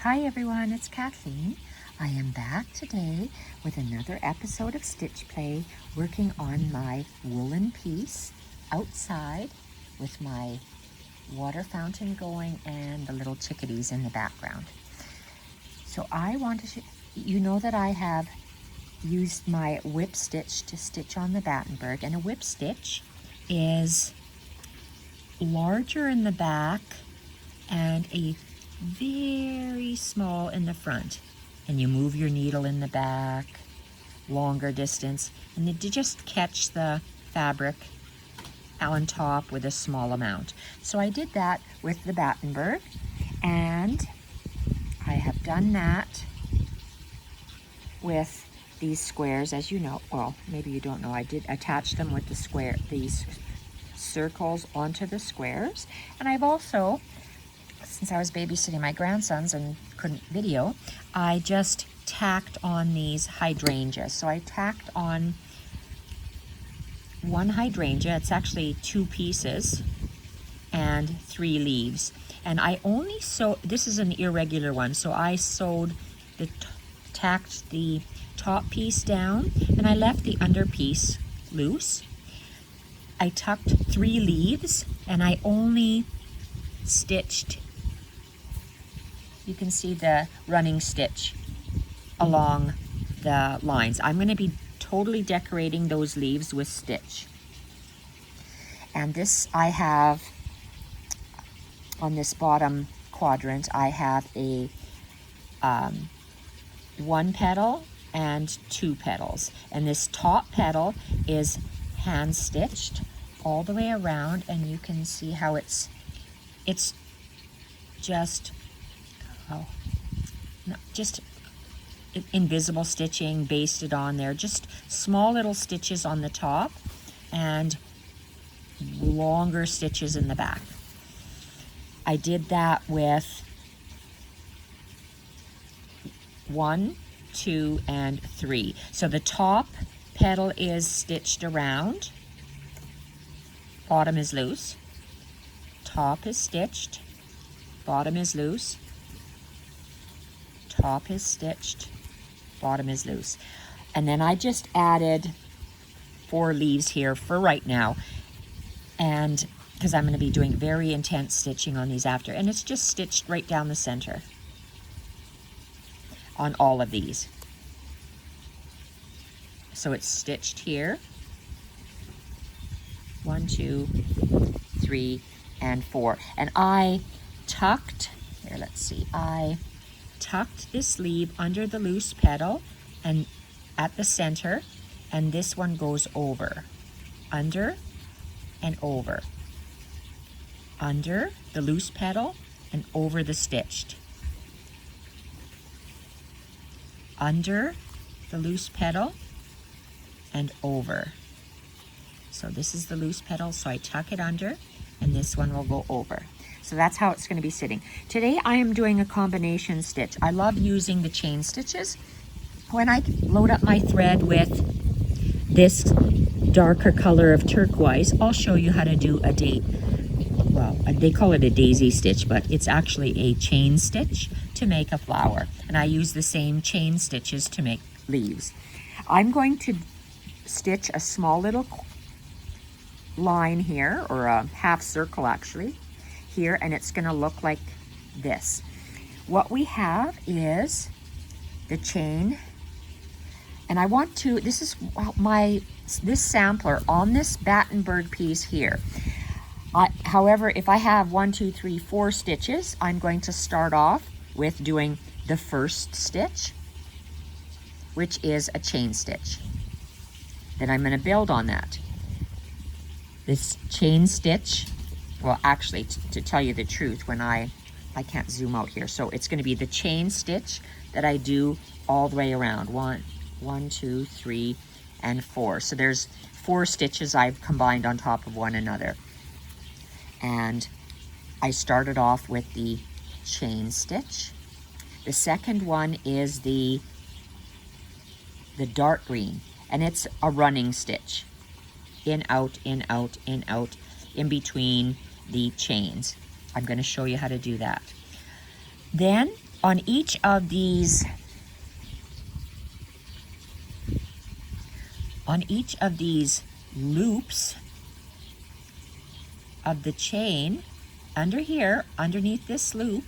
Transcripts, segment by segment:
Hi everyone, it's Kathleen. I am back today with another episode of Stitch Play, working on my woolen piece outside with my water fountain going and the little chickadees in the background. So I want to you know that I have used my whip stitch to stitch on the Battenberg, and a whip stitch is larger in the back and a very small in the front, and you move your needle in the back longer distance and then to just catch the fabric on top with a small amount. So I did that with the Battenberg, and I have done that with these squares, as you know. Well, maybe you don't know, I did attach them with these circles onto the squares. And I've also, since I was babysitting my grandsons and couldn't video, I just tacked on these hydrangeas. So I tacked on one hydrangea, it's actually 2 pieces and 3 leaves. And I only sewed, this is an irregular one, so I tacked the top piece down and I left the under piece loose. I tucked 3 leaves and I only stitched, you can see the running stitch along the lines. I'm going to be totally decorating those leaves with stitch. And this, I have on this bottom quadrant, I have a 1 petal and 2 petals, and this top petal is hand stitched all the way around, and you can see how it's just just invisible stitching basted on there, just small little stitches on the top and longer stitches in the back. I did that with 1, 2, and 3. So the top petal is stitched around, bottom is loose, top is stitched, bottom is loose, top is stitched, bottom is loose. And then I just added 4 leaves here for right now, and because I'm going to be doing very intense stitching on these after, and it's just stitched right down the center on all of these. So it's stitched here, 1, 2, 3, and 4. And I tucked, here, let's see, I tucked this sleeve under the loose petal and at the center, and this one goes over, under and over, under the loose petal and over the stitched, under the loose petal and over. So this is the loose petal, so I tuck it under and this one will go over. So that's how it's going to be sitting. Today I am doing a combination stitch. I love using the chain stitches. When I load up my thread with this darker color of turquoise, I'll show you how to do they call it a daisy stitch, but it's actually a chain stitch to make a flower. And I use the same chain stitches to make leaves. I'm going to stitch a small little line here, or a half circle actually, here, and it's going to look like this. What we have is the chain, and I want to, this is this sampler on this Battenberg piece here. However, if I have 1, 2, 3, 4 stitches, I'm going to start off with doing the first stitch, which is a chain stitch. Then I'm going to build on that. This chain stitch, well, actually, to tell you the truth, when I can't zoom out here, so it's going to be the chain stitch that I do all the way around. 1, 2, 3, and 4. So there's 4 stitches I've combined on top of one another. And I started off with the chain stitch. The second one is the dark green, and it's a running stitch. In, out, in, out, in, out, in between the chains. I'm going to show you how to do that. Then on each of these loops of the chain, under here, underneath this loop,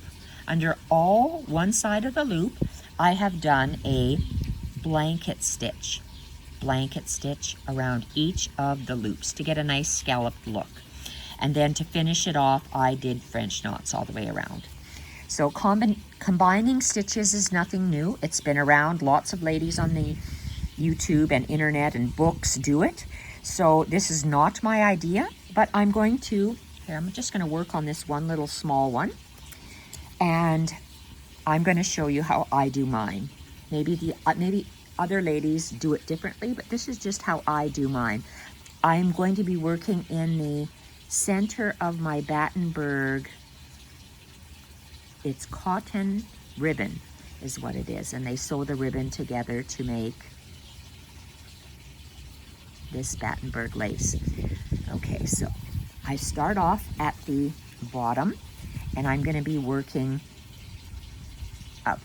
under all one side of the loop, I have done a blanket stitch around each of the loops to get a nice scalloped look. And then to finish it off, I did French knots all the way around. So combining stitches is nothing new. It's been around. Lots of ladies on the YouTube and internet and books do it. So this is not my idea, but I'm just going to work on this one little small one. And I'm going to show you how I do mine. Maybe other ladies do it differently, but this is just how I do mine. I'm going to be working in the center of my Battenberg. It's cotton ribbon is what it is, and they sew the ribbon together to make this Battenberg lace. Okay, so I start off at the bottom, and I'm going to be working up.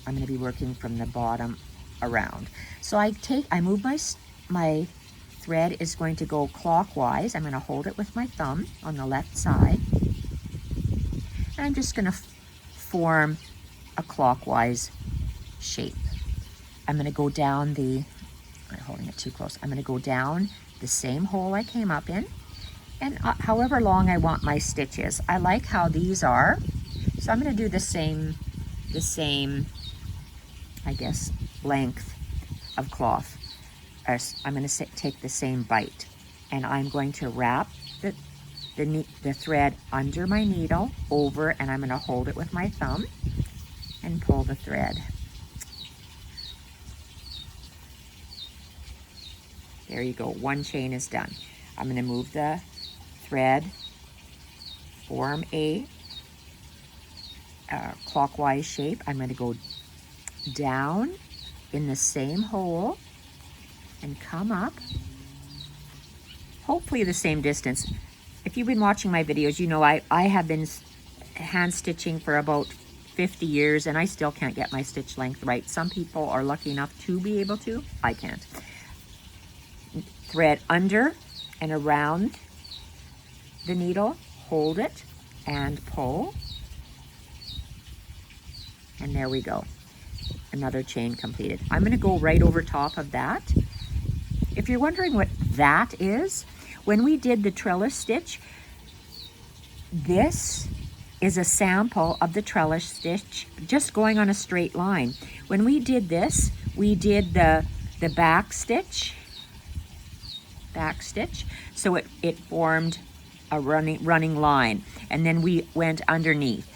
I'm going to be working from the bottom around. So I move my thread is going to go clockwise. I'm going to hold it with my thumb on the left side. And I'm just going to form a clockwise shape. I'm going to go down I'm holding it too close. I'm going to go down the same hole I came up in. And however long I want my stitches. I like how these are. So I'm going to do the same, I guess, length of cloth. I'm going to take the same bite, and I'm going to wrap the thread under my needle over, and I'm going to hold it with my thumb and pull the thread. There you go. One chain is done. I'm going to move the thread, form a clockwise shape. I'm going to go down in the same hole and come up, hopefully the same distance. If you've been watching my videos, you know I have been hand stitching for about 50 years and I still can't get my stitch length right. Some people are lucky enough to be able to. I can't. Thread under and around the needle, hold it and pull. And there we go. Another chain completed. I'm going to go right over top of that. If you're wondering what that is, when we did the trellis stitch, this is a sample of the trellis stitch just going on a straight line. When we did this, we did the back stitch, so it formed a running line, and then we went underneath.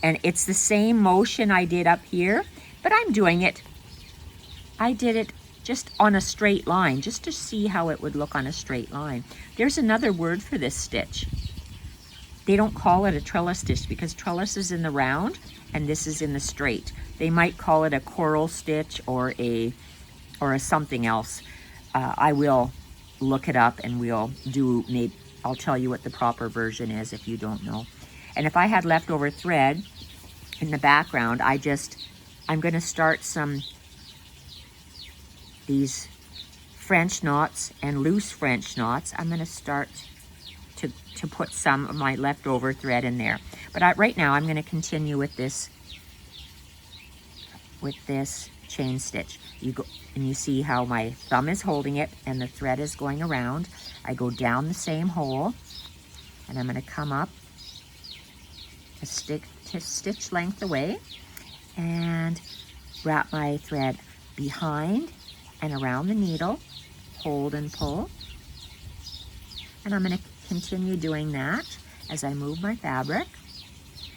And it's the same motion I did up here, but I did it just on a straight line, just to see how it would look on a straight line. There's another word for this stitch. They don't call it a trellis stitch because trellis is in the round and this is in the straight. They might call it a coral stitch or a something else. I will look it up and I'll tell you what the proper version is if you don't know. And if I had leftover thread in the background, I'm going to start these French knots and loose French knots. I'm going to start to put some of my leftover thread in there. But right now I'm going to continue with this chain stitch. You go and you see how my thumb is holding it and the thread is going around. I go down the same hole and I'm going to come up a stitch length away and wrap my thread behind and around the needle, hold and pull. And I'm going to continue doing that as I move my fabric.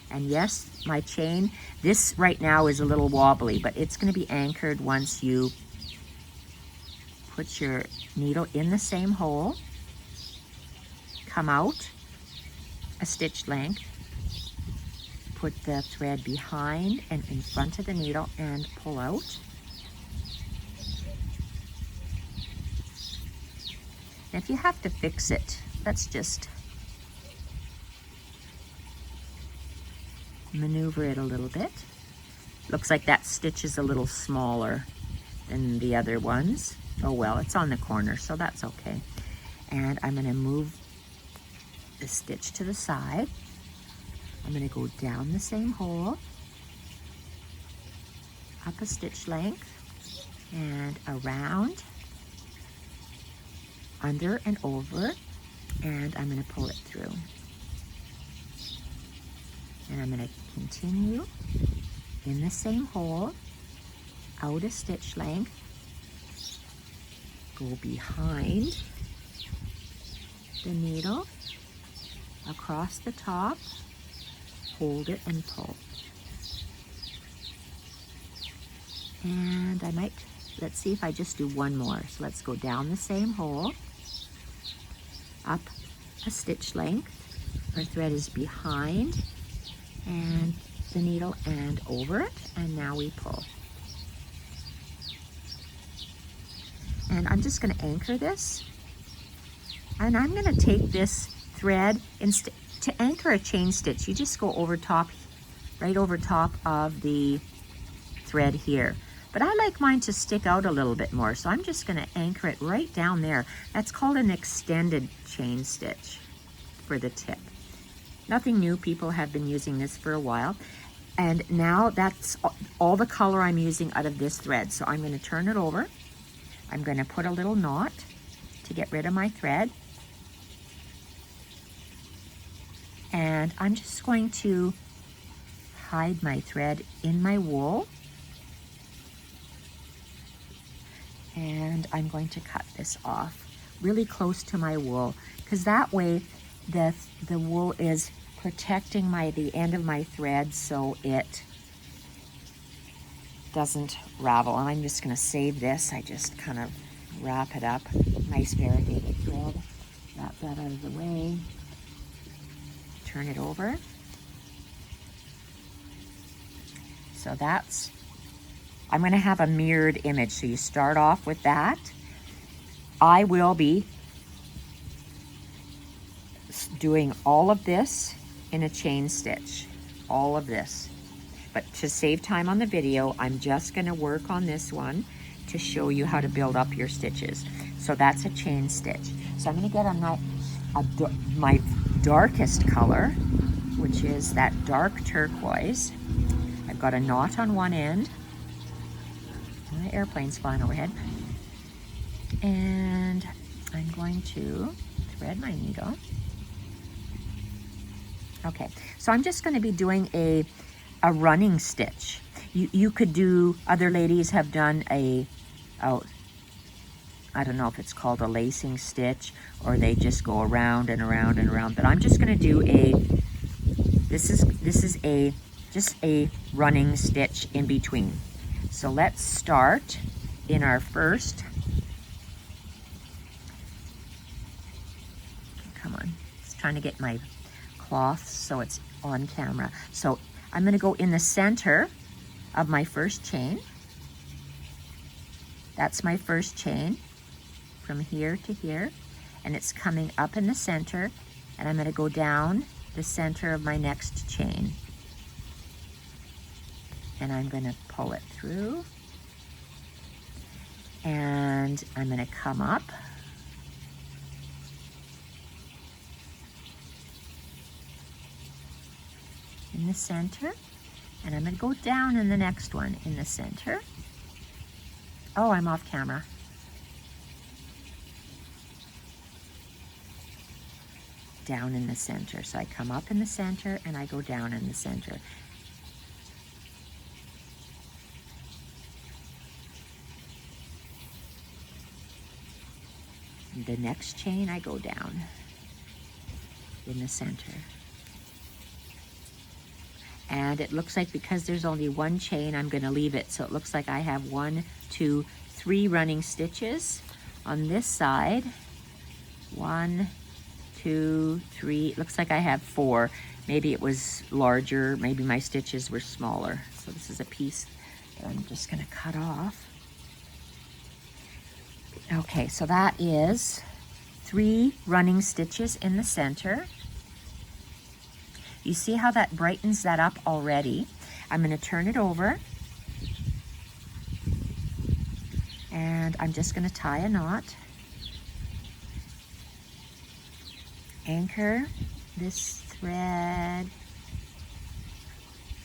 And yes, my chain, this right now is a little wobbly, but it's going to be anchored once you put your needle in the same hole, come out a stitch length, put the thread behind and in front of the needle and pull out. If you have to fix it, that's just maneuver it a little bit. Looks like that stitch is a little smaller than the other ones. Oh well, it's on the corner, so that's okay. And I'm going to move the stitch to the side. I'm going to go down the same hole, up a stitch length, and around, under and over, and I'm going to pull it through. And I'm going to continue in the same hole, out a stitch length, go behind the needle, across the top, hold it and pull. And I might, let's see if I just do one more. So let's go down the same hole, up a stitch length. Our thread is behind and the needle and over it, and now we pull. And I'm just going to anchor this, and I'm going to take this thread to anchor a chain stitch. You just go over top, right over top of the thread here. But I like mine to stick out a little bit more, so I'm just going to anchor it right down there. That's called an extended chain stitch for the tip. Nothing new, people have been using this for a while. And now that's all the color I'm using out of this thread. So I'm going to turn it over. I'm going to put a little knot to get rid of my thread. And I'm just going to hide my thread in my wool. And I'm going to cut this off really close to my wool, because that way the wool is protecting the end of my thread so it doesn't ravel. And I'm just going to save this. I just kind of wrap it up. Nice variegated thread. Wrap that out of the way. Turn it over. So that's, I'm going to have a mirrored image. So you start off with that. I will be doing all of this in a chain stitch, all of this. But to save time on the video, I'm just going to work on this one to show you how to build up your stitches. So that's a chain stitch. So I'm going to get my darkest color, which is that dark turquoise. I've got a knot on one end. The airplane's flying overhead. And I'm going to thread my needle. Okay, so I'm just going to be doing a running stitch. You could do, other ladies have done I don't know if it's called a lacing stitch, or they just go around and around and around, but I'm just going to do this is just a running stitch in between. So let's start in our first, come on, just trying to get my cloth so it's on camera. So I'm going to go in the center of my first chain. That's my first chain from here to here, and it's coming up in the center, and I'm going to go down the center of my next chain, and I'm going to pull it through, and I'm going to come up in the center, and I'm going to go down in the next one in the center. Oh, I'm off camera. Down in the center. So I come up in the center and I go down in the center. The next chain I go down in the center. And it looks like because there's only one chain, I'm going to leave it. So it looks like I have 1, 2, 3 running stitches on this side. 1, 2, 3. It looks like I have 4. Maybe it was larger. Maybe my stitches were smaller. So this is a piece that I'm just going to cut off. Okay, so that is 3 running stitches in the center. You see how that brightens that up already? I'm going to turn it over, and I'm just going to tie a knot. Anchor this thread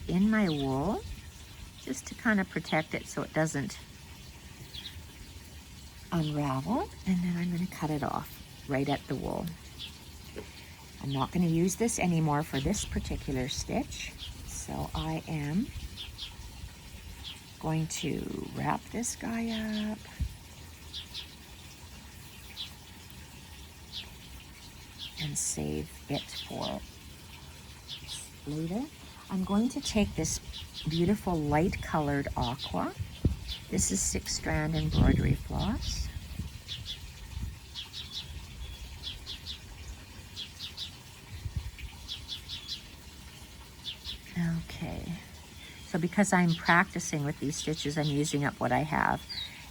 in my wool just to kind of protect it so it doesn't unravel, and then I'm going to cut it off right at the wool. I'm not going to use this anymore for this particular stitch, so I am going to wrap this guy up. And save it for later. I'm going to take this beautiful light colored aqua. This is 6-strand embroidery floss. Okay, so because I'm practicing with these stitches, I'm using up what I have,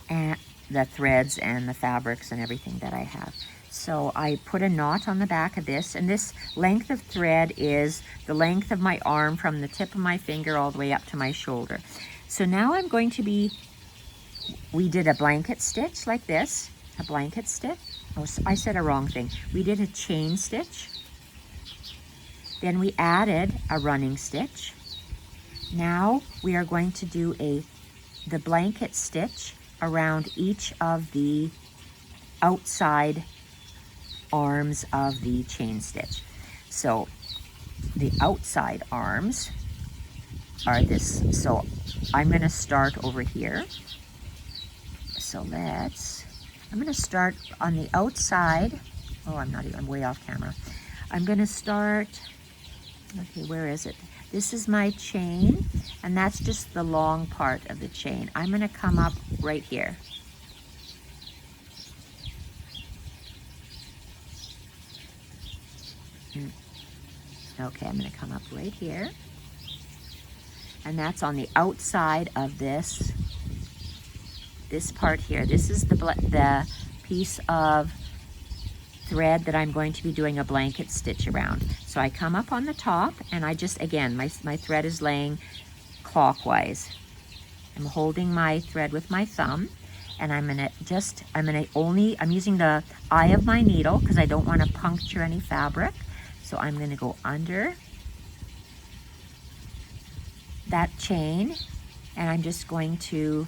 and the threads and the fabrics and everything that I have. So I put a knot on the back of this, and this length of thread is the length of my arm from the tip of my finger all the way up to my shoulder. So now I'm going to be, we did a blanket stitch like this, a blanket stitch. Oh, I said a wrong thing. We did a chain stitch. Then we added a running stitch. Now we are going to do the blanket stitch around each of the outside arms of the chain stitch. So the outside arms are this. So I'm going to start over here. So I'm going to start on the outside. Oh, I'm way off camera. I'm going to start, okay, where is it? This is my chain, and that's just the long part of the chain. I'm going to come up right here. Okay, I'm going to come up right here, and that's on the outside of this part here. This is the piece of thread that I'm going to be doing a blanket stitch around. So I come up on the top, and I just, again, my thread is laying clockwise. I'm holding my thread with my thumb, and I'm using the eye of my needle because I don't want to puncture any fabric. So I'm going to go under that chain, and I'm just going to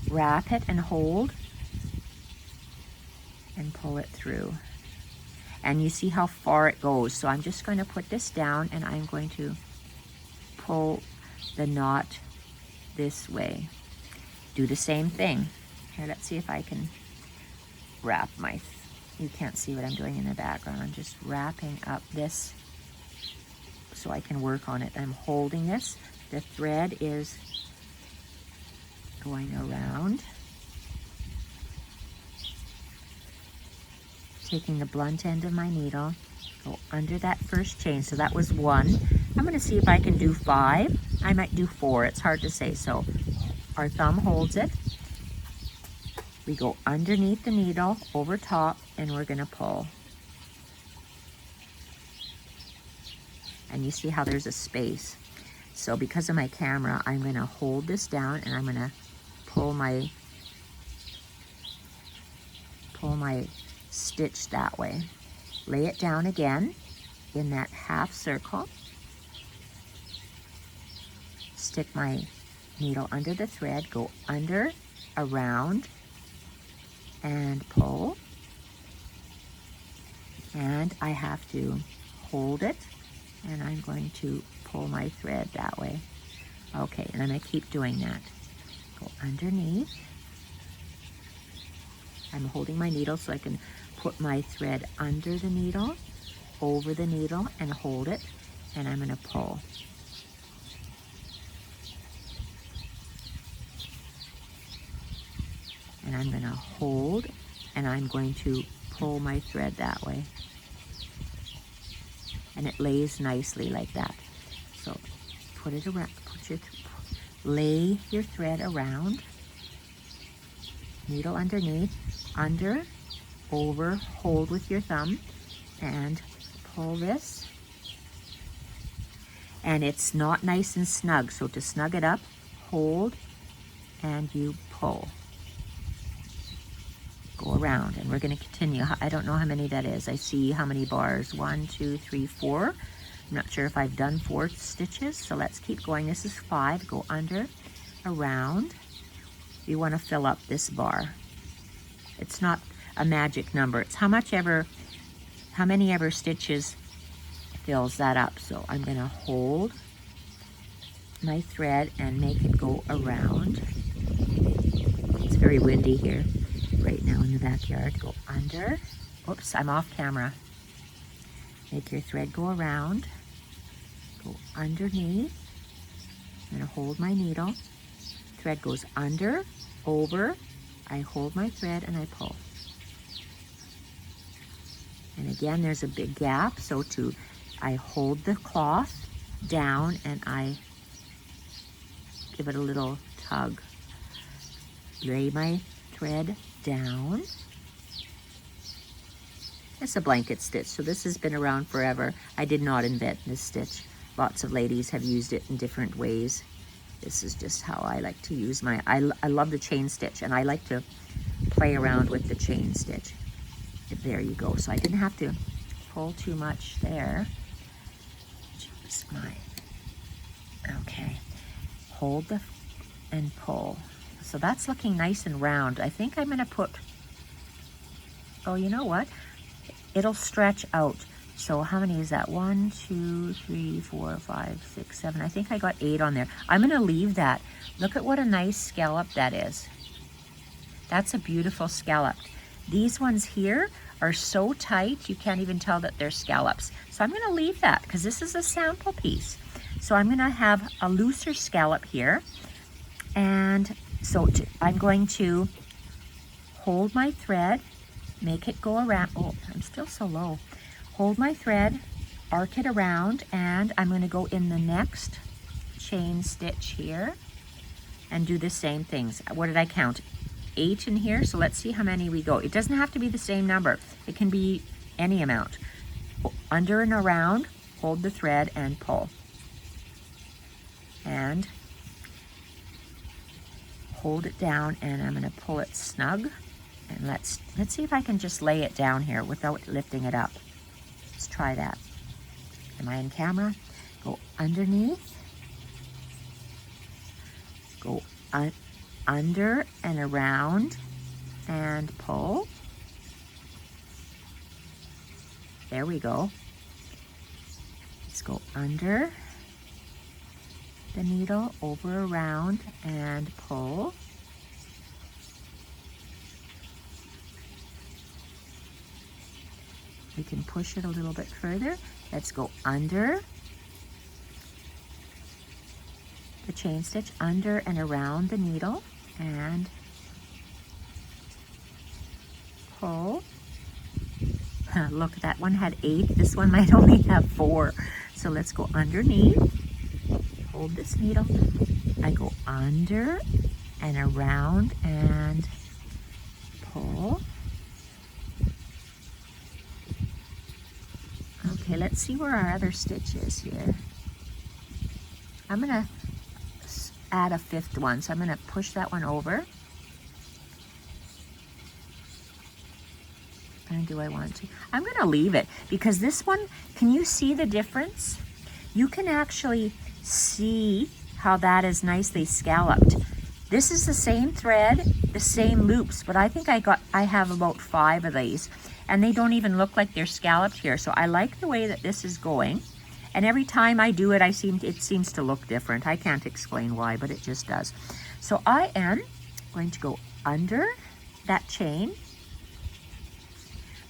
wrap it and hold and pull it through. And you see how far it goes. So I'm just going to put this down, and I'm going to pull the knot this way. Do the same thing. Here, let's see if I can wrap you can't see what I'm doing in the background. I'm just wrapping up this so I can work on it. I'm holding this. The thread is going around, taking the blunt end of my needle, go under that first chain. So that was 1. I'm going to see if I can do 5. I might do 4. It's hard to say. So our thumb holds it. We go underneath the needle, over top, and we're going to pull. And you see how there's a space. So because of my camera, I'm going to hold this down, and I'm going to pull my stitch that way. Lay it down again in that half circle. Stick my needle under the thread, go under, around, and pull. And I have to hold it, and I'm going to pull my thread that way. Okay, and I'm going to keep doing that. Go underneath. I'm holding my needle so I can put my thread under the needle, over the needle, and hold it, and I'm going to pull. And I'm going to hold, and I'm going to pull my thread that way. And it lays nicely like that. So put it around, lay your thread around, needle underneath, under, over, hold with your thumb, and pull this, and it's not nice and snug. So to snug it up, hold and you pull. Go around, and we're going to continue. I don't know how many that is. I see how many bars. 1, 2, 3, 4. I'm not sure if I've done 4 stitches, so let's keep going. This is 5. Go under, around. You want to fill up this bar. It's not a magic number. It's how many ever stitches fills that up. So I'm going to hold my thread and make it go around. It's very windy here right now in the backyard. Go under. Oops, I'm off camera. Make your thread go around. Go underneath. I'm going to hold my needle. Thread goes under, over. I hold my thread and I pull. And again, there's a big gap, so I hold the cloth down and I give it a little tug. Lay my thread down. It's a blanket stitch, so this has been around forever. I did not invent this stitch. Lots of ladies have used it in different ways. This is just how I like to use I love the chain stitch, and I like to play around with the chain stitch. There you go. So I didn't have to pull too much there. Just okay. Hold and pull. So that's looking nice and round. I think I'm going to put, oh, you know what? It'll stretch out. So how many is that? 1, 2, 3, 4, 5, 6, 7. I think I got 8 on there. I'm going to leave that. Look at what a nice scallop that is. That's a beautiful scallop. These ones here are so tight, you can't even tell that they're scallops. So I'm going to leave that because this is a sample piece. So I'm going to have a looser scallop here. And so I'm going to hold my thread, make it go around. Oh, I'm still so low. Hold my thread, arc it around, and I'm going to go in the next chain stitch here and do the same things. What did I count? 8 in here, so let's see how many we go. It doesn't have to be the same number. It can be any amount. Under and around, hold the thread and pull. And hold it down, and I'm going to pull it snug. And let's see if I can just lay it down here without lifting it up. Let's try that. Am I in camera? Go underneath. Go under and around and pull. There we go. Let's go under the needle, over, around, and pull. We can push it a little bit further. Let's go under the chain stitch, under and around the needle, and pull. Look, that one had 8. This one might only have 4. So let's go underneath. Hold this needle. I go under and around and pull. Okay, let's see where our other stitch is here. I'm going to add a 5th one, so I'm going to push that one over. And do I want to? I'm going to leave it because this one, can you see the difference? You can actually see how that is nicely scalloped. This is the same thread, the same loops, but I think I have about 5 of these, and they don't even look like they're scalloped here. So I like the way that this is going, and every time I do it, it seems to look different. I can't explain why, but it just does. So I am going to go under that chain.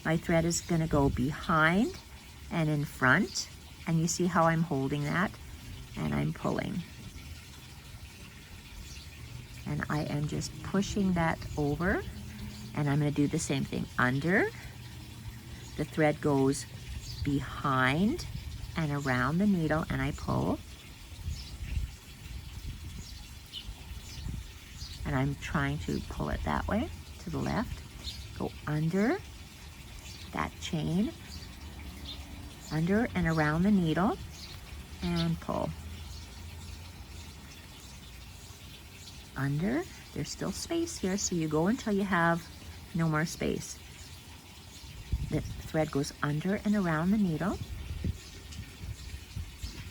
My thread is going to go behind and in front, and you see how I'm holding that, and I'm pulling. And I am just pushing that over, and I'm going to do the same thing. Under, the thread goes behind and around the needle, and I pull. And I'm trying to pull it that way, to the left. Go under that chain, under and around the needle, and pull. Under, there's still space here, so you go until you have no more space. The thread goes under and around the needle.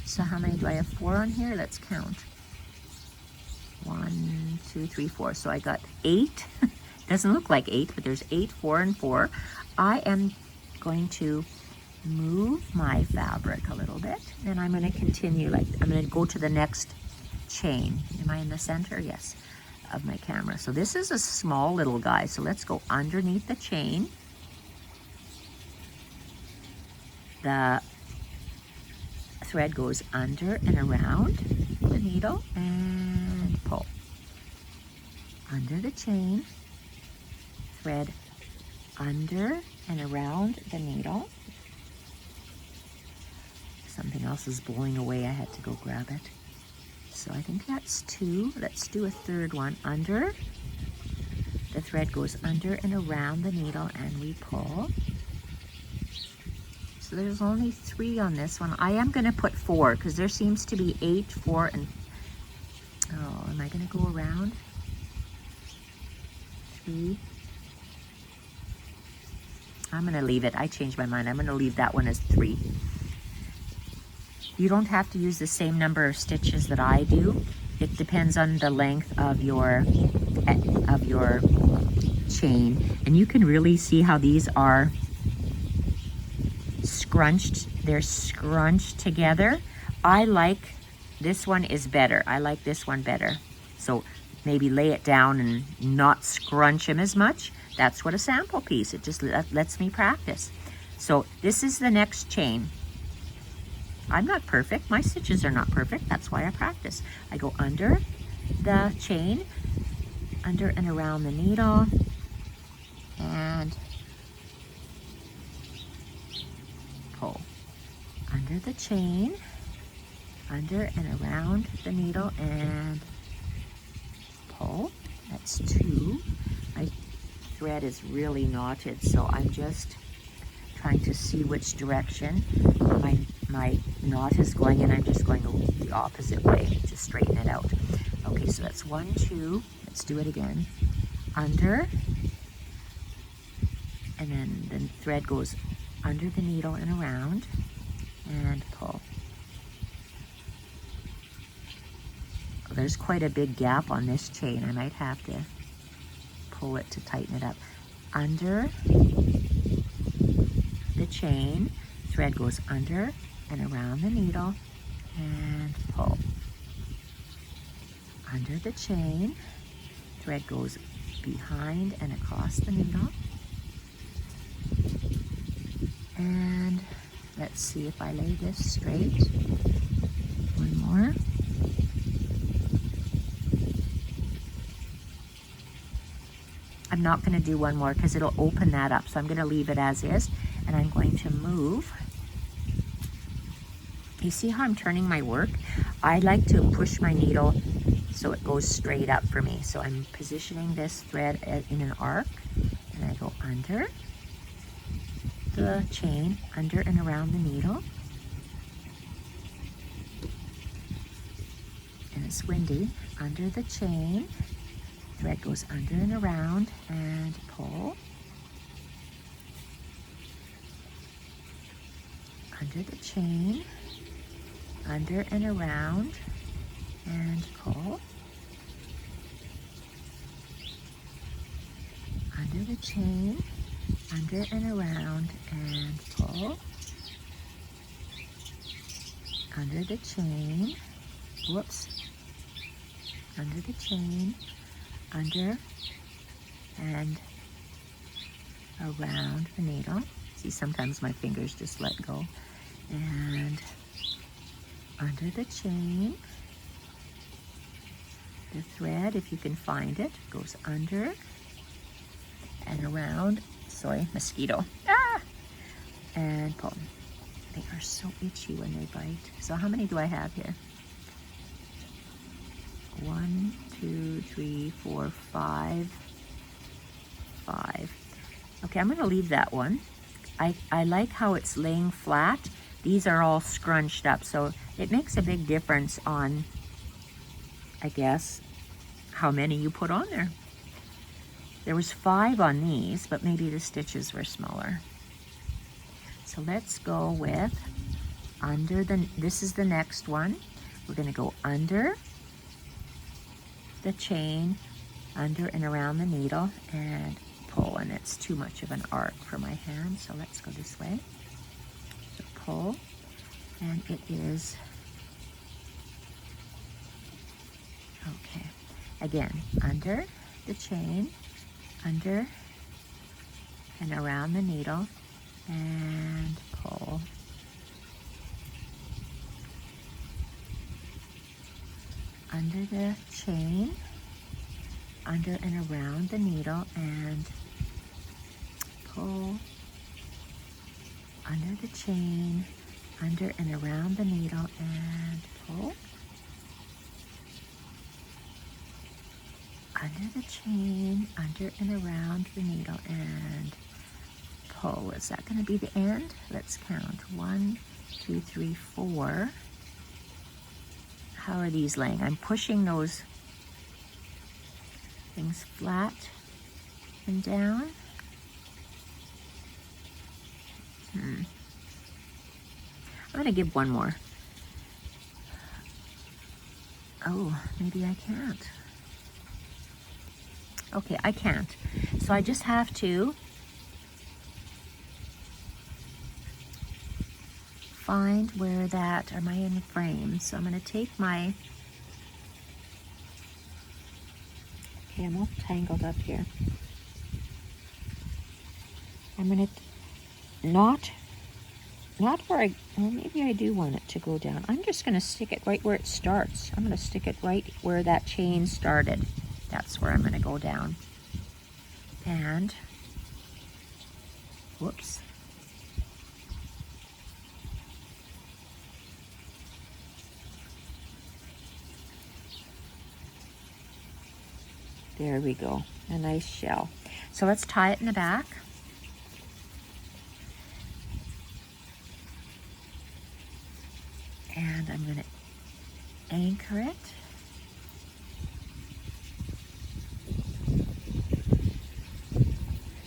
So how many do I have? 4 on here? Let's count. 1, 2, 3, 4. So I got 8. Doesn't look like 8, but there's 8, 4, and 4. I am going to move my fabric a little bit, and I'm going to continue. Like, I'm going to go to the next chain. Am I in the center? Yes, of my camera. So this is a small little guy. So let's go underneath the chain. The thread goes under and around the needle and pull. Under the chain, thread under and around the needle. Something else is blowing away. I had to go grab it. So I think that's 2. Let's do a third one. Under, the thread goes under and around the needle and we pull. So there's only 3 on this one. I am going to put 4 because there seems to be 8, 4, and oh, am I going to go around? 3. I'm going to leave it. I changed my mind. I'm going to leave that one as 3. You don't have to use the same number of stitches that I do. It depends on the length of your chain. And you can really see how these are scrunched. They're scrunched together. I like this one is better. I like this one better. So maybe lay it down and not scrunch them as much. That's what a sample piece. It just lets me practice. So this is the next chain. I'm not perfect. My stitches are not perfect. That's why I practice. I go under the chain, under and around the needle, and pull. Under the chain, under and around the needle, and pull. That's 2. My thread is really knotted, so I'm just trying to see which direction my knot is going, and I'm just going the opposite way to straighten it out. Okay, so that's 1, 2. Let's do it again. Under, and then the thread goes under the needle and around, and pull. Oh, there's quite a big gap on this chain. I might have to pull it to tighten it up. Under the chain, thread goes under and around the needle and pull. Under the chain, thread goes behind and across the needle. And let's see if I lay this straight. One more. I'm not going to do one more because it'll open that up. So I'm going to leave it as is, and I'm going to move. You see how I'm turning my work? I like to push my needle so it goes straight up for me. So I'm positioning this thread in an arc, and I go under the chain, under and around the needle. And it's windy. Under the chain, thread goes under and around and pull. Under the chain, under and around and pull. Under the chain, under and around and pull. Under the chain, whoops, under the chain, under and around the needle. See, sometimes my fingers just let go. And under the chain, the thread, if you can find it, goes under and around. Sorry, mosquito. Ah! And pull. They are so itchy when they bite. So how many do I have here? 1, 2, 3, 4, 5. 5. Okay, I'm going to leave that one. I like how it's laying flat, These are all scrunched up, so it makes a big difference on, I guess, how many you put on there. There was 5 on these, but maybe the stitches were smaller. So let's go with under the, this is the next one. We're gonna go under the chain, under and around the needle, and pull, and it's too much of an arc for my hand, so let's go this way. So pull, and it is, okay, again, under the chain, under and around the needle, and pull. Under the chain, under and around the needle, and pull. Under the chain, under and around the needle, and pull. Under the chain, under and around the needle, and pull. Is that going to be the end? Let's count. 1, 2, 3, 4. How are these laying? I'm pushing those things flat and down. I'm going to give one more. Oh, maybe I can't. Okay, I can't. So I just have to find where that, am I in frame? So I'm going to take my, okay, I'm all tangled up here. I'm going to not where I, well, maybe I do want it to go down. I'm just going to stick it right where it starts. I'm going to stick it right where that chain started. That's where I'm going to go down. And, whoops. There we go, a nice shell. So let's tie it in the back. And I'm going to anchor it.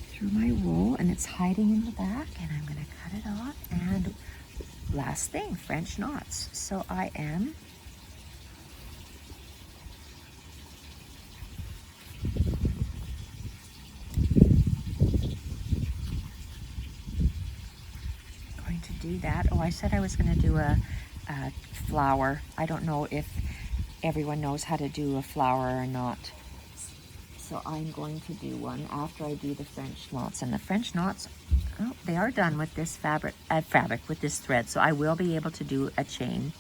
Through my roll, and it's hiding in the back, and I'm going to cut it off. And last thing, French knots. So I am going to do that. Oh, I said I was going to do a flower. I don't know if everyone knows how to do a flower or not. So I'm going to do one after I do the French knots. And the French knots, oh, they are done with this fabric, with this thread. So I will be able to do a chain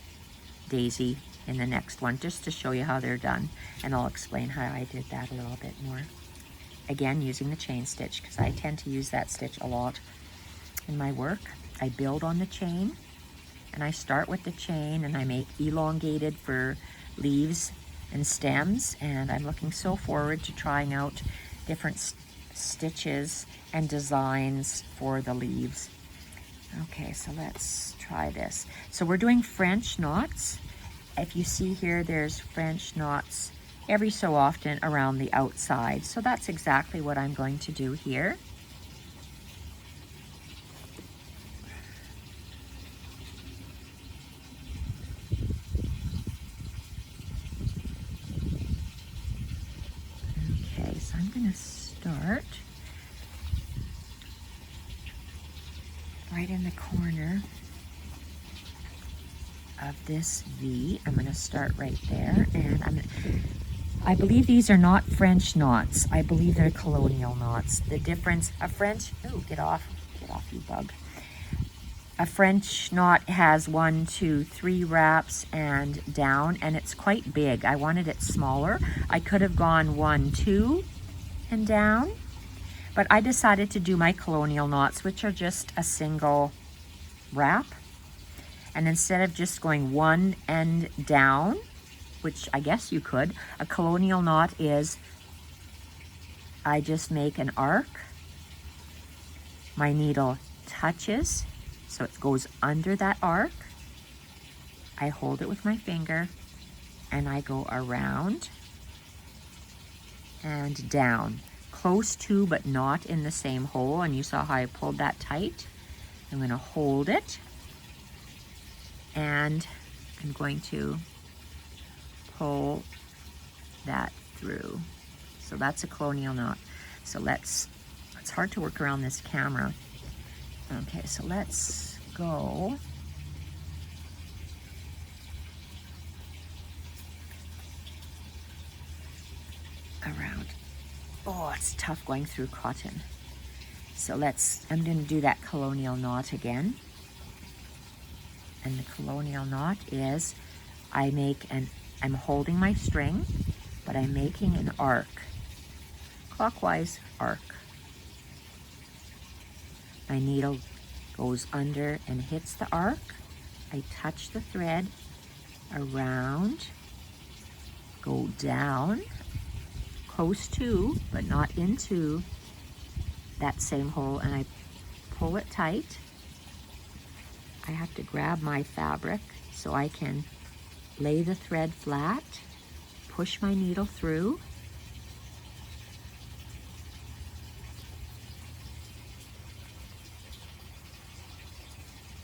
daisy in the next one, just to show you how they're done. And I'll explain how I did that a little bit more. Again, using the chain stitch, because I tend to use that stitch a lot in my work. I build on the chain, and I start with the chain, and I make elongated for leaves and stems, and I'm looking so forward to trying out different stitches and designs for the leaves. Okay, so let's try this. So we're doing French knots. If you see here, there's French knots every so often around the outside. So that's exactly what I'm going to do here. I'm going to start right in the corner of this V. I'm going to start right there, and I believe these are not French knots. I believe they're colonial knots. The difference, a French, oh, get off you bug. A French knot has 1, 2, 3 wraps and down, and it's quite big. I wanted it smaller. I could have gone 1, 2 and down, but I decided to do my colonial knots, which are just a single wrap. And instead of just going one end down, which I guess you could, a colonial knot is, I just make an arc, my needle touches, So it goes under that arc. I hold it with my finger and I go around and down, close to but not in the same hole. And you saw how I pulled that tight. I'm going to hold it and I'm going to pull that through. So that's a colonial knot. So it's hard to work around this camera. Okay, so let's go around. Oh, it's tough going through cotton. So I'm going to do that colonial knot again. And the colonial knot is, I'm holding my string, but I'm making an arc, clockwise arc. My needle goes under and hits the arc. I touch the thread around, go down, close to, but not into that same hole, and I pull it tight. I have to grab my fabric so I can lay the thread flat, push my needle through,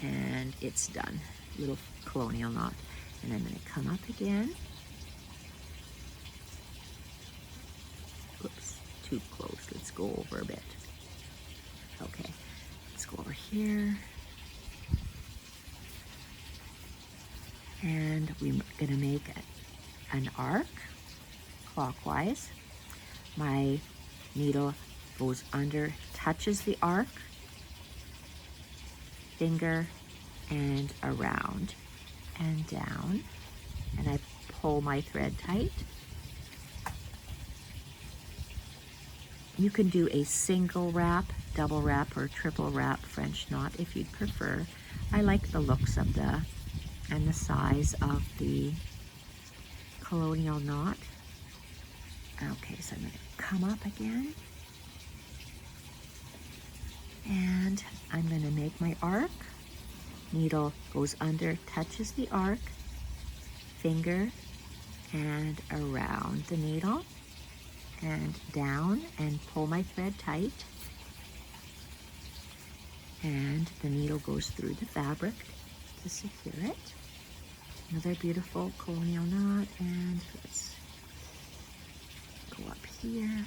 and it's done. Little colonial knot. And I'm going to come up again. Oops, too close. Let's go over a bit. Okay, let's go over here. And we're going to make an arc clockwise. My needle goes under, touches the arc, finger, and around and down, and I pull my thread tight. You can do a single wrap, double wrap, or triple wrap French knot if you'd prefer. I like the looks of and the size of the colonial knot. Okay, so I'm going to come up again, and I'm going to make my arc. Needle goes under, touches the arc, finger, and around the needle, and down, and pull my thread tight. And the needle goes through the fabric to secure it. Another beautiful colonial knot, and let's go up here.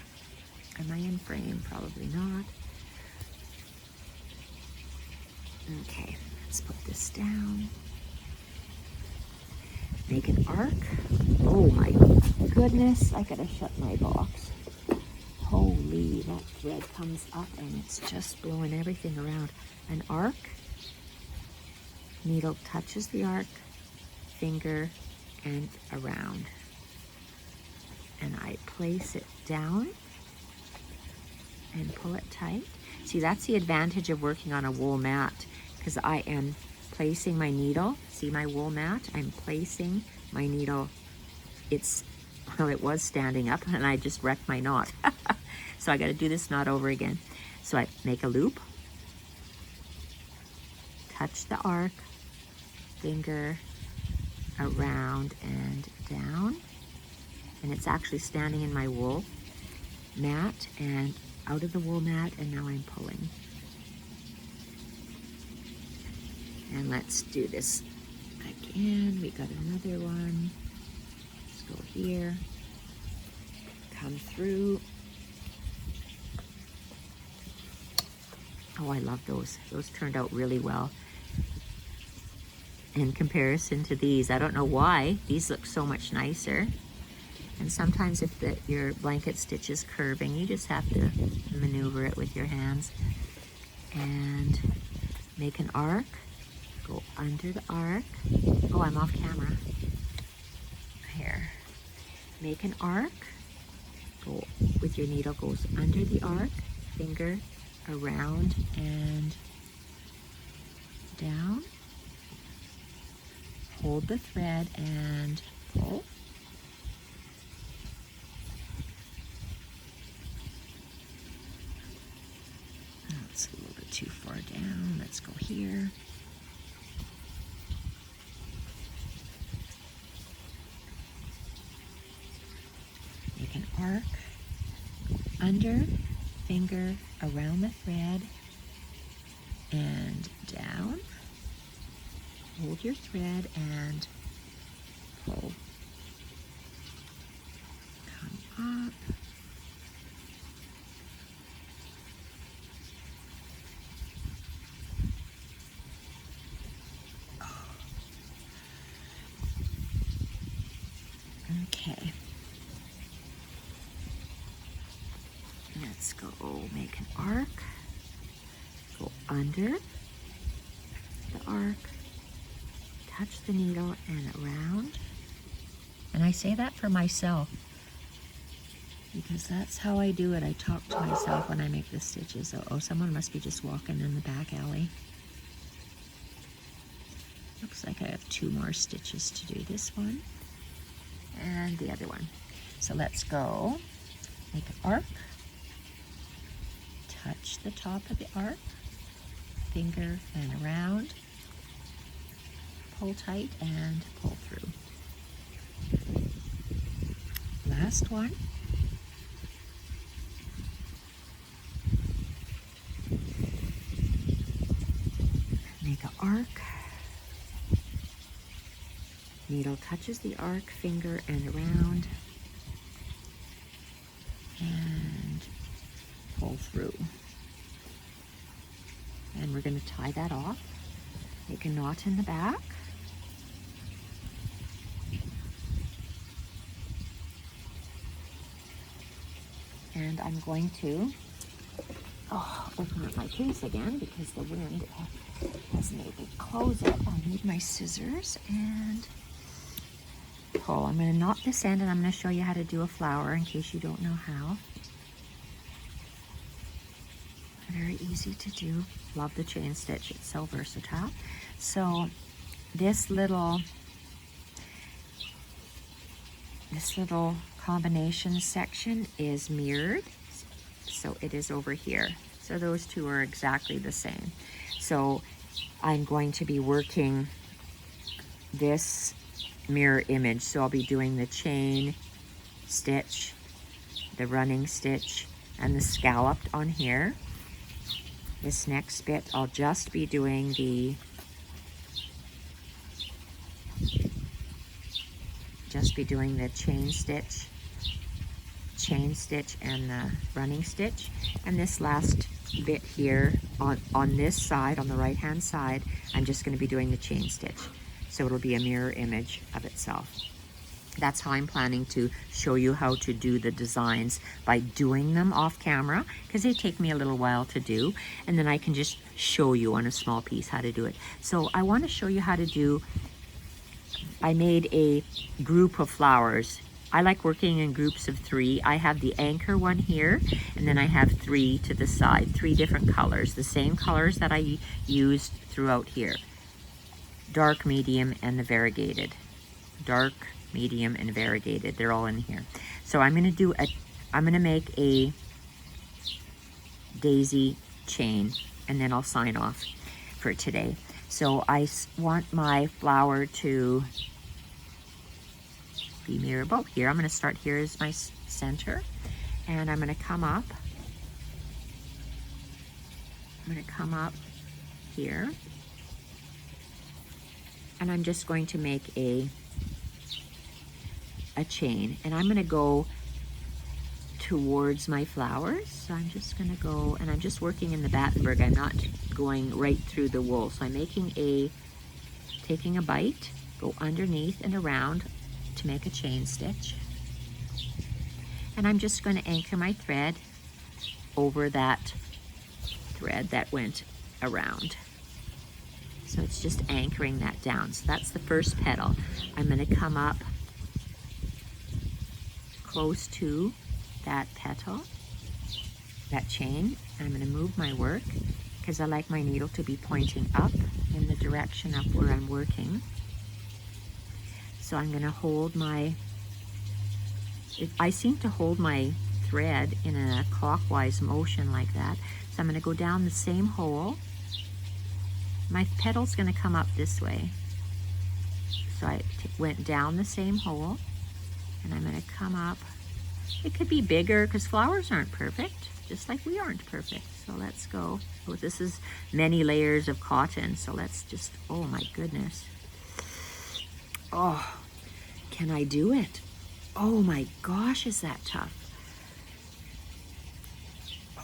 Am I in frame? Probably not. Okay, let's put this down. Make an arc. Oh my goodness, I gotta shut my box. Holy, that thread comes up and it's just blowing everything around. An arc, needle touches the arc, finger, and around. And I place it down and pull it tight. See, that's the advantage of working on a wool mat, because I am placing my needle. See my wool mat? I'm placing my needle. It was standing up and I just wrecked my knot. So I got to do this knot over again. So I make a loop, touch the arc, finger, around and down. And it's actually standing in my wool mat and out of the wool mat, and now I'm pulling. And let's do this again. We got another one. Let's go here, come through. Oh, I love those. Those turned out really well in comparison to these. I don't know why. These look so much nicer. And sometimes if your blanket stitch is curving, you just have to maneuver it with your hands. And make an arc, go under the arc. Oh, I'm off camera. Here. Make an arc, go with your needle, goes under the arc, finger, around and down. Hold the thread and pull. That's a little bit too far down. Let's go here. arc, under, finger, around the thread, and down. Hold your thread and pull. Come up. Okay. Let's go make an arc. Go under the arc, touch the needle and around. And I say that for myself because that's how I do it. I talk to myself when I make the stitches. Oh, someone must be just walking in the back alley. Looks like I have 2 more stitches to do. This one and the other one. So let's go make an arc, touch the top of the arc, finger and around, pull tight and pull through. Last one. Make an arc. Needle touches the arc, finger and around, and pull through. And we're going to tie that off. Make a knot in the back. And I'm going to open up my case again because the wind has made me close it. I need my scissors and pull. I'm going to knot this end and I'm going to show you how to do a flower in case you don't know how. Very easy to do. Love the chain stitch. It's so versatile. So this little combination section is mirrored. So it is over here. So those two are exactly the same. So I'm going to be working this mirror image. So I'll be doing the chain stitch, the running stitch, and the scalloped on here. This next bit, I'll just be doing the chain stitch and the running stitch. And this last bit here on this side, on the right hand side, I'm just going to be doing the chain stitch. So it'll be a mirror image of itself. That's how I'm planning to show you how to do the designs, by doing them off camera, because they take me a little while to do, and then I can just show you on a small piece how to do it. So I want to show you how to do, I made a group of flowers. I like working in groups of 3. I have the anchor one here, and then I have 3 to the side, 3 different colors, the same colors that I used throughout here. Dark, medium, and the variegated. Dark, medium, and variegated. They're all in here. So I'm going to make a daisy chain, and then I'll sign off for today. So I want my flower to be mirror about here. I'm going to start here as my center, and I'm going to come up. I'm going to come up here, and I'm just going to make a chain, and I'm going to go towards my flowers. So I'm just going to go, and I'm just working in the Battenberg. I'm not going right through the wool. So I'm taking a bite, go underneath and around to make a chain stitch. And I'm just going to anchor my thread over that thread that went around. So it's just anchoring that down. So that's the first petal. I'm going to come up close to that petal, that chain. I'm going to move my work because I like my needle to be pointing up in the direction of where I'm working. So I'm going to hold I seem to hold my thread in a clockwise motion like that. So I'm going to go down the same hole. My petal's going to come up this way. So I went down the same hole, and I'm going to come up It could be bigger because flowers aren't perfect, just like we aren't perfect. So let's go. Oh, this is many layers of cotton. So let's just, oh my goodness. Oh, can I do it? Oh my gosh, is that tough?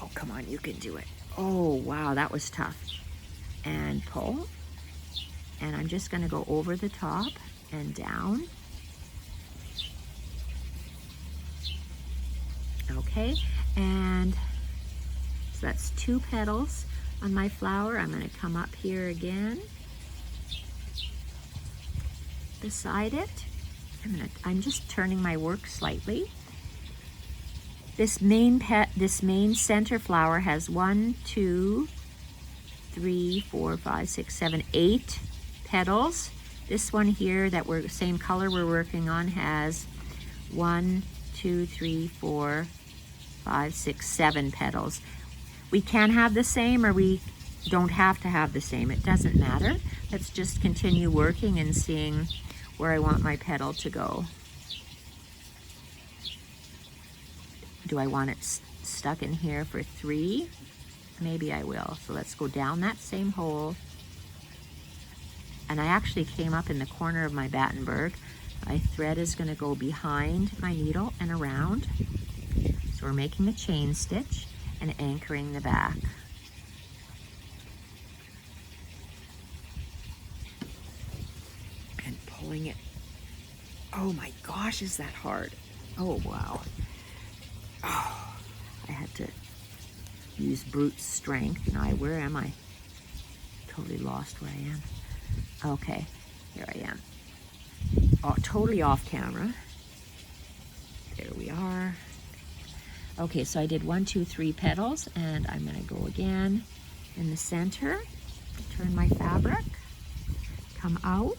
Oh, come on, you can do it. Oh, wow, that was tough. And pull. And I'm just gonna go over the top and down. Okay, and so that's 2 petals on my flower. I'm gonna come up here again, beside it. I'm just turning my work slightly. This main center flower has 1, 2, 3, 4, 5, 6, 7, 8 petals. This one here that we're same color we're working on has 1, 2, 3, 4, 5, 6, 7 petals. We can have the same or we don't have to have the same. It doesn't matter. Let's just continue working and seeing where I want my petal to go. Do I want it stuck in here for 3? Maybe I will. So let's go down that same hole. And I actually came up in the corner of my Battenberg. My thread is going to go behind my needle and around. So we're making a chain stitch and anchoring the back. And pulling it. Oh my gosh, is that hard? Oh wow. Oh, I had to use brute strength. Now, where am I? Totally lost where I am. Okay, here I am. Oh, totally off camera. There we are. Okay, so I did 1, 2, 3 petals, and I'm gonna go again in the center, turn my fabric, come out,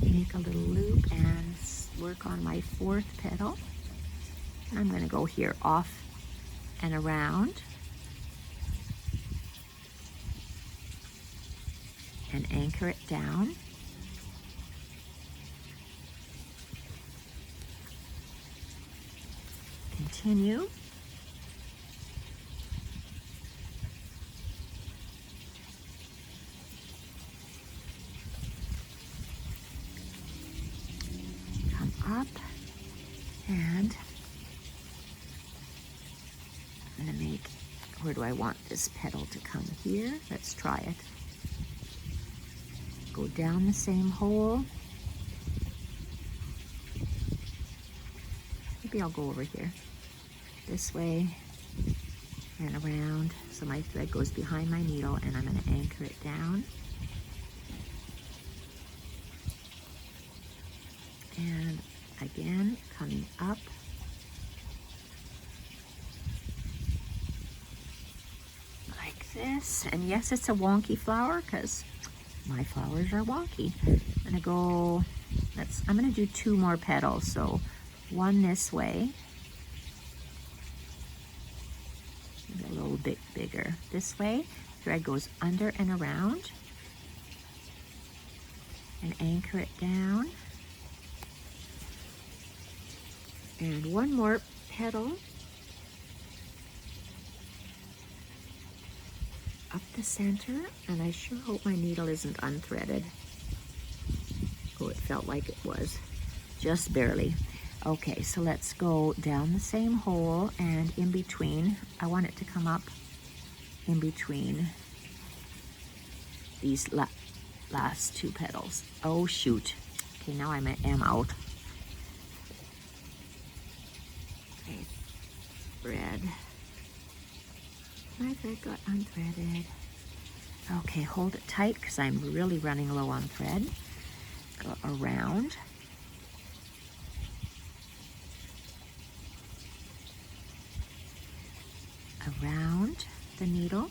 make a little loop, and work on my 4th petal. And I'm gonna go here off and around and anchor it down. Continue. Come up and I'm gonna make, where do I want this petal to come? Here, let's try it. Go down the same hole. Maybe I'll go over here. This way and around. So my thread goes behind my needle and I'm gonna anchor it down. And again, coming up. Like this. And yes, it's a wonky flower because my flowers are wonky. I'm gonna go, I'm gonna do 2 more petals. So 1 this way. Maybe a little bit bigger. This way, thread goes under and around. And anchor it down. And 1 more petal. Up the center, and I sure hope my needle isn't unthreaded. Oh, it felt like it was, just barely. Okay, so let's go down the same hole and in between. I want it to come up in between these last 2 petals. Oh shoot. Okay, now I am out. Okay, thread. My thread got unthreaded. Okay, hold it tight because I'm really running low on thread. Go around. Around the needle,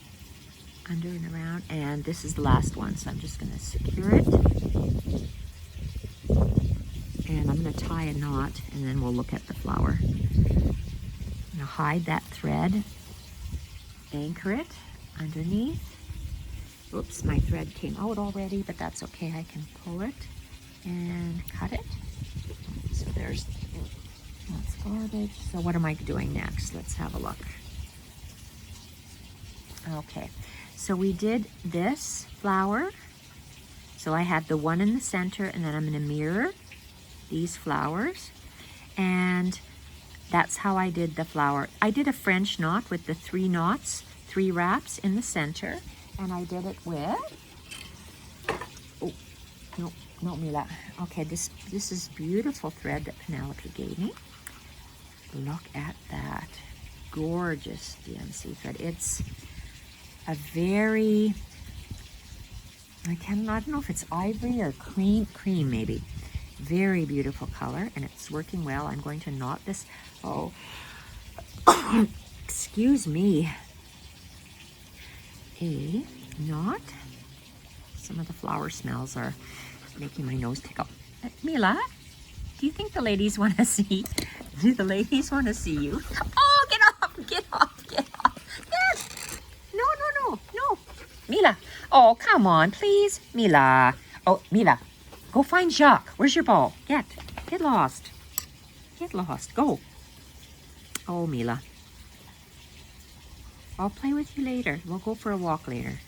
under and around, and this is the last one, so I'm just going to secure it. And I'm going to tie a knot, and then we'll look at the flower. I'm going to hide that thread, anchor it underneath. Oops, my thread came out already, but that's okay. I can pull it and cut it. So there's, let's go garbage. So what am I doing next? Let's have a look. Okay, so we did this flower. So I had the one in the center, and then I'm going to mirror these flowers. And that's how I did the flower. I did a French knot with the 3 knots, 3 wraps in the center. And I did it with, oh, no, Mila. Okay, this is beautiful thread that Penelope gave me. Look at that. Gorgeous DMC thread. It's a very, I don't know if it's ivory or cream maybe. Very beautiful color, and it's working well. I'm going to knot this. Oh, excuse me. A knot. Some of the flower smells are making my nose tickle. Mila, do you think the ladies want to see? Do the ladies want to see you? Oh, get off, get off, get off. Yes. No. Mila, oh, come on, please. Mila. Oh, Mila, go find Jacques. Where's your ball? Get lost. Get lost, go. Oh, Mila. I'll play with you later. We'll go for a walk later.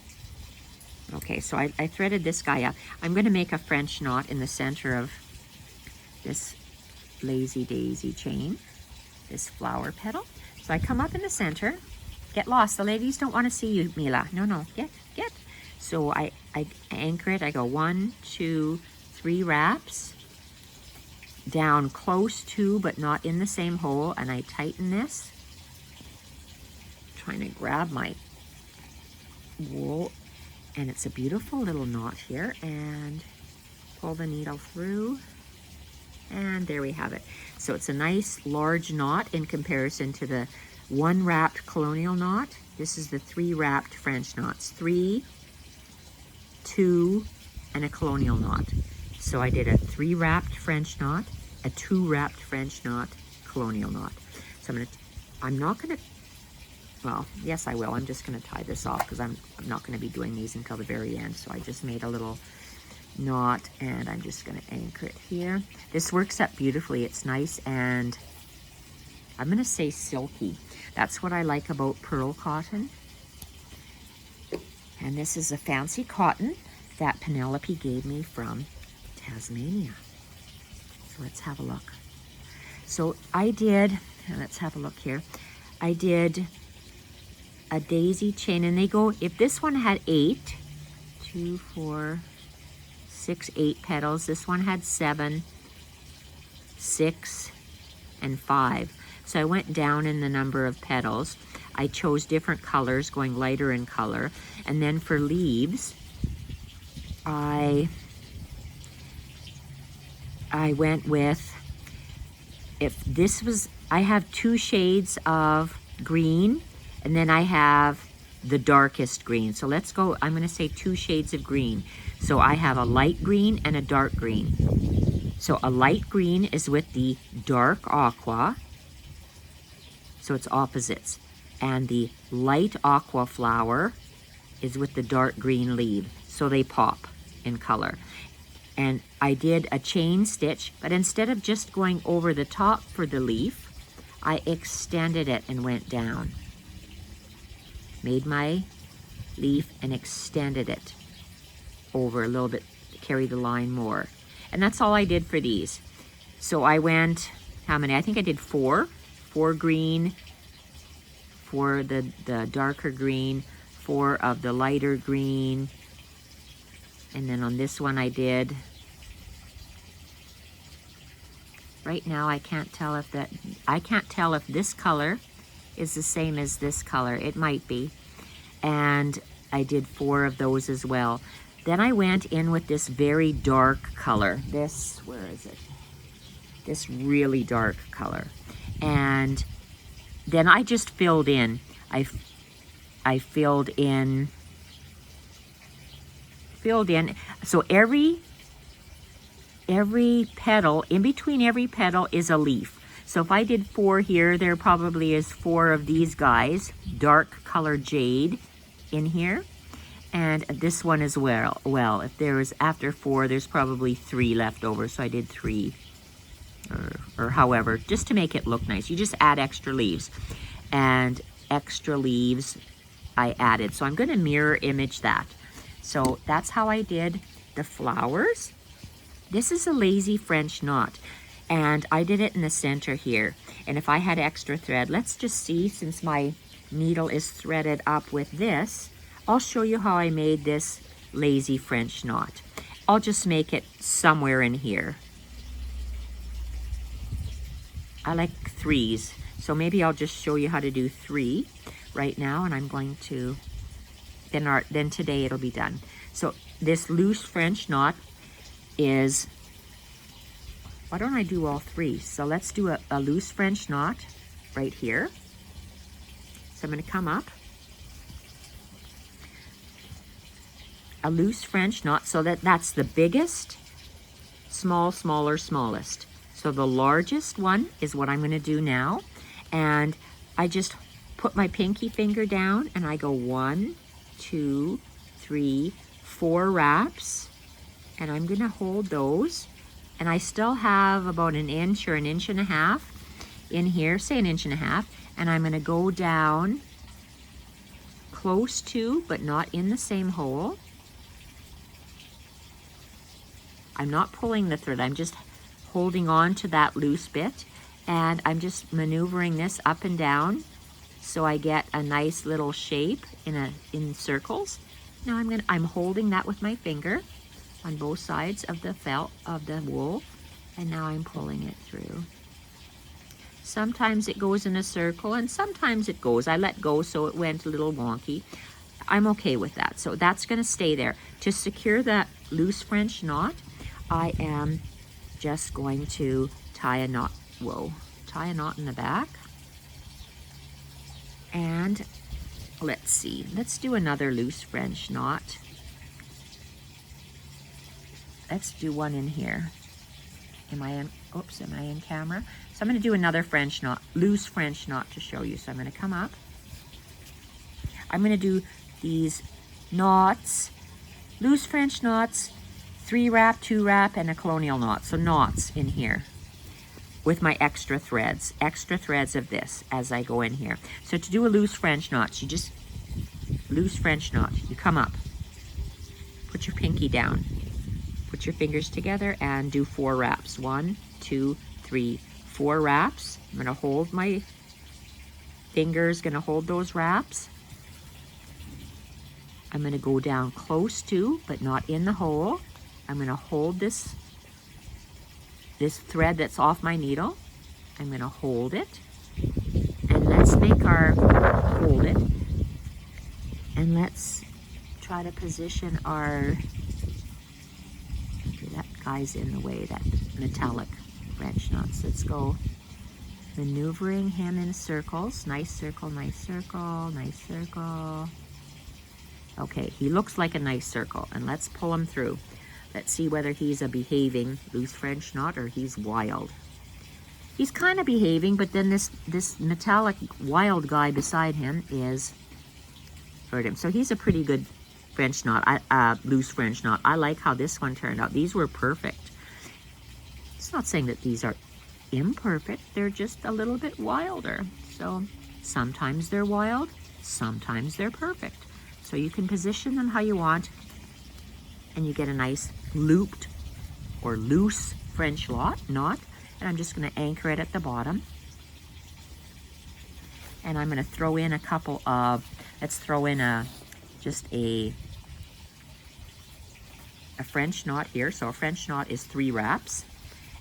Okay, so I threaded this guy up. I'm going to make a French knot in the center of this lazy daisy chain, this flower petal. So I come up in the center. Get lost. The ladies don't want to see you, Mila. No. Get. So I anchor it. I go 1, 2, 3 wraps down close to, but not in the same hole, and I tighten this. Trying to grab my wool, and it's a beautiful little knot here, and pull the needle through, and there we have it. So it's a nice large knot in comparison to the 1 wrapped Colonial Knot. This is the 3 wrapped French knots. 3, 2, and a Colonial Knot. So I did a 3 wrapped French knot, a 2 wrapped French knot, Colonial Knot. So I'm not gonna, well, yes I will. I'm just gonna tie this off because I'm not gonna be doing these until the very end. So I just made a little knot, and I'm just gonna anchor it here. This works up beautifully. It's nice, and I'm gonna say silky. That's what I like about pearl cotton. And this is a fancy cotton that Penelope gave me from Tasmania. So let's have a look. So I did, let's have a look here. I did a daisy chain, and they go, if this one had 8, 2, 4, 6, 8 petals, this one had 7, 6, and 5. So I went down in the number of petals. I chose different colors, going lighter in color. And then for leaves, I went with, if this was, I have 2 shades of green, and then I have the darkest green. So let's go, I'm gonna say 2 shades of green. So I have a light green and a dark green. So a light green is with the dark aqua, so it's opposites. And the light aqua flower is with the dark green leaf, so they pop in color. And I did a chain stitch, but instead of just going over the top for the leaf, I extended it and went down. Made my leaf and extended it over a little bit to carry the line more. And that's all I did for these. So I went, how many? I think I did 4 green, 4 the darker green, 4 of the lighter green, and then on this one I did, right now I can't tell if this color is the same as this color. It might be. And I did 4 of those as well. Then I went in with this very dark color. This, where is it? This really dark color. And then I just filled in. I filled in. So every petal, in between every petal is a leaf. So if I did 4 here, there probably is 4 of these guys, dark color jade in here. And this one as well. Well, if there was after 4, there's probably 3 left over. So I did 3. or however, just to make it look nice. You just add extra leaves, and extra leaves I added. So I'm going to mirror image that. So that's how I did the flowers. This is a lazy French knot, and I did it in the center here. And if I had extra thread, let's just see, since my needle is threaded up with this, I'll show you how I made this lazy French knot. I'll just make it somewhere in here. I like threes, so maybe I'll just show you how to do 3 right now, and I'm going to, then today it'll be done. So this loose French knot is, why don't I do all 3? So let's do a loose French knot right here. So I'm going to come up, a loose French knot, so that's the biggest, small, smaller, smallest. So the largest one is what I'm going to do now, and I just put my pinky finger down and I go 1, 2, 3, 4 wraps, and I'm going to hold those, and I still have about 1 inch or 1.5 inches in here, say 1.5 inches, and I'm going to go down close to, but not in the same hole. I'm not pulling the thread, I'm just holding on to that loose bit, and I'm just maneuvering this up and down so I get a nice little shape in circles. Now I'm holding that with my finger on both sides of the felt of the wool, and now I'm pulling it through. Sometimes it goes in a circle and sometimes it goes. I let go so it went a little wonky. I'm okay with that. So that's going to stay there. To secure that loose French knot, I am just going to tie a knot. Whoa, tie a knot in the back. And let's see, let's do another loose French knot. Let's do one in here. Am I in camera? So I'm going to do another French knot, loose French knot to show you. So I'm going to come up. I'm going to do these knots, loose French knots, 3 wrap, 2 wrap, and a colonial knot. So knots in here with my extra threads of this as I go in here. So to do a loose French knot, you just, loose French knot, you come up, put your pinky down, put your fingers together and do 4 wraps. 1, 2, 3, 4 wraps. I'm gonna hold my fingers, gonna hold those wraps. I'm gonna go down close to, but not in the hole. I'm gonna hold this thread that's off my needle. I'm gonna hold it, and let's make our, hold it, and let's try to position our, okay, that guy's in the way, that metallic French knots. Let's go maneuvering him in circles. Nice circle, nice circle, nice circle. Okay, he looks like a nice circle, and let's pull him through. Let's see whether he's a behaving loose French knot or he's wild. He's kind of behaving, but then this metallic wild guy beside him is hurt him. So he's a pretty good French knot, loose French knot. I like how this one turned out. These were perfect. It's not saying that these are imperfect. They're just a little bit wilder. So sometimes they're wild, sometimes they're perfect. So you can position them how you want, and you get a nice looped or loose French knot. And I'm just going to anchor it at the bottom. And I'm going to throw in a couple of, let's throw in just a French knot here. So a French knot is 3 wraps,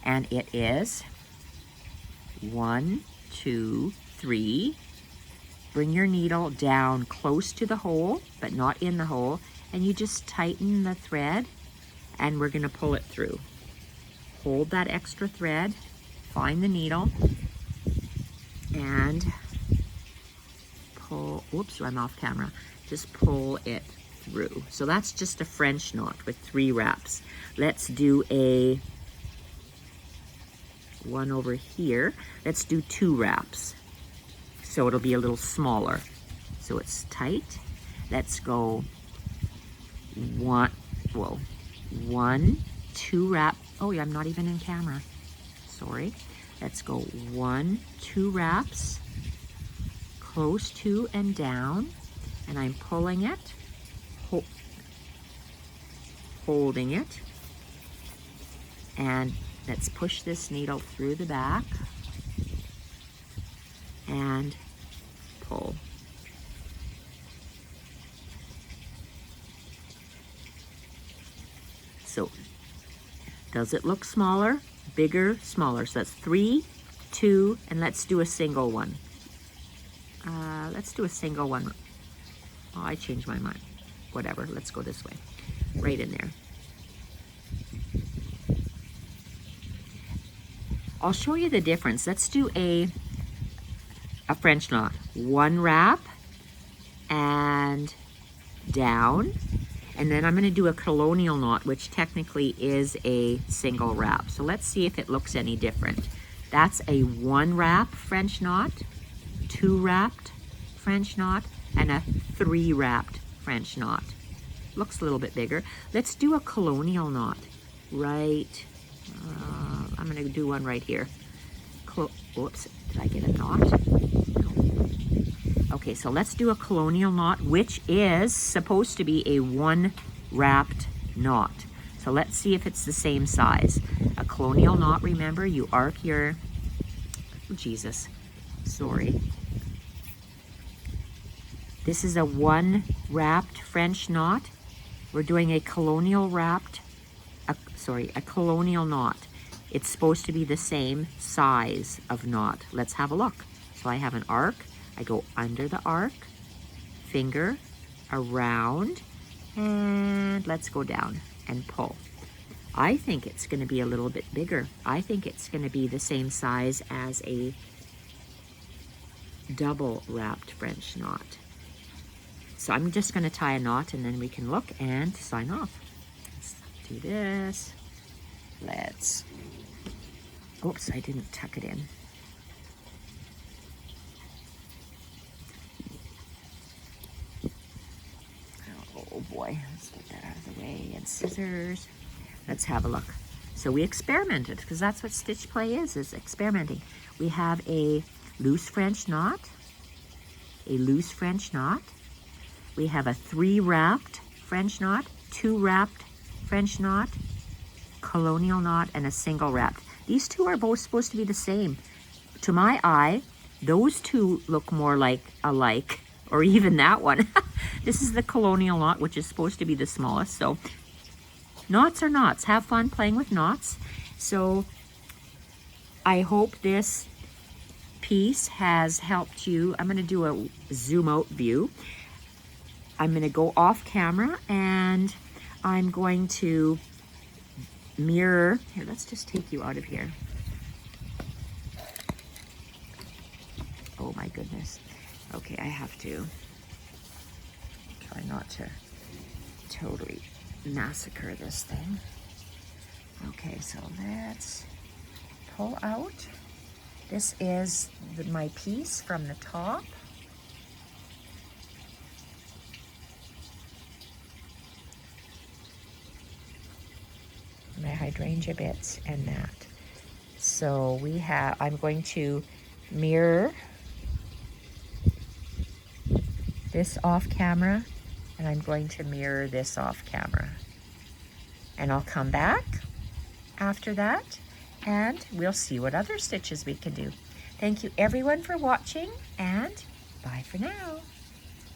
and it is 1, 2, 3. Bring your needle down close to the hole, but not in the hole, and you just tighten the thread, and we're going to pull it through. Hold that extra thread, find the needle, and pull, whoops, I'm off camera, just pull it through. So that's just a French knot with 3 wraps. Let's do a one over here. Let's do 2 wraps. So it'll be a little smaller. So it's tight. Let's go 1, 2 wrap. Oh yeah, I'm not even in camera. sorry. Let's go 1, 2 wraps, close to and down, and I'm pulling it, holding it, and let's push this needle through the back and pull. So, does it look smaller, bigger, smaller? So that's 3, 2, and let's do a single one. Let's do a single one. Oh, I changed my mind. Whatever, let's go this way. Right in there. I'll show you the difference. Let's do a French knot. 1 wrap and down. And then I'm going to do a colonial knot, which technically is a single wrap. So let's see if it looks any different. That's a 1 wrap French knot, 2 wrapped French knot, and a 3 wrapped French knot. Looks a little bit bigger. Let's do a colonial knot. Right, I'm going to do one right here. Whoops, did I get a knot? No. Okay, so let's do a colonial knot, which is supposed to be a 1 wrapped knot. So let's see if it's the same size. A colonial knot, remember, you arc your, oh, Jesus, sorry. This is a 1 wrapped French knot. We're doing a colonial wrapped, a colonial knot. It's supposed to be the same size of knot. Let's have a look. So I have an arc. I go under the arc, finger, around, and let's go down and pull. I think it's going to be a little bit bigger. I think it's going to be the same size as a double wrapped French knot. So I'm just going to tie a knot and then we can look and sign off. Let's do this. Let's, oops, I didn't tuck it in. Oh boy, let's get that out of the way. And scissors. Let's have a look. So we experimented, because that's what stitch play is experimenting. We have a loose French knot, a loose French knot. We have a 3 wrapped French knot, 2 wrapped French knot, colonial knot, and a single wrapped. These two are both supposed to be the same. To my eye, those two look more like alike, or even that one. This is the colonial knot, which is supposed to be the smallest. So knots are knots. Have fun playing with knots. So I hope this piece has helped you. I'm going to do a zoom out view. I'm going to go off camera and I'm going to mirror. Here, let's just take you out of here. Oh my goodness. Okay, I have to try not to totally massacre this thing. Okay, so let's pull out. This is my piece from the top. My hydrangea bits and that. So we have, I'm going to mirror this off camera, and I'm going to mirror this off camera. And I'll come back after that and we'll see what other stitches we can do. Thank you everyone for watching, and bye for now.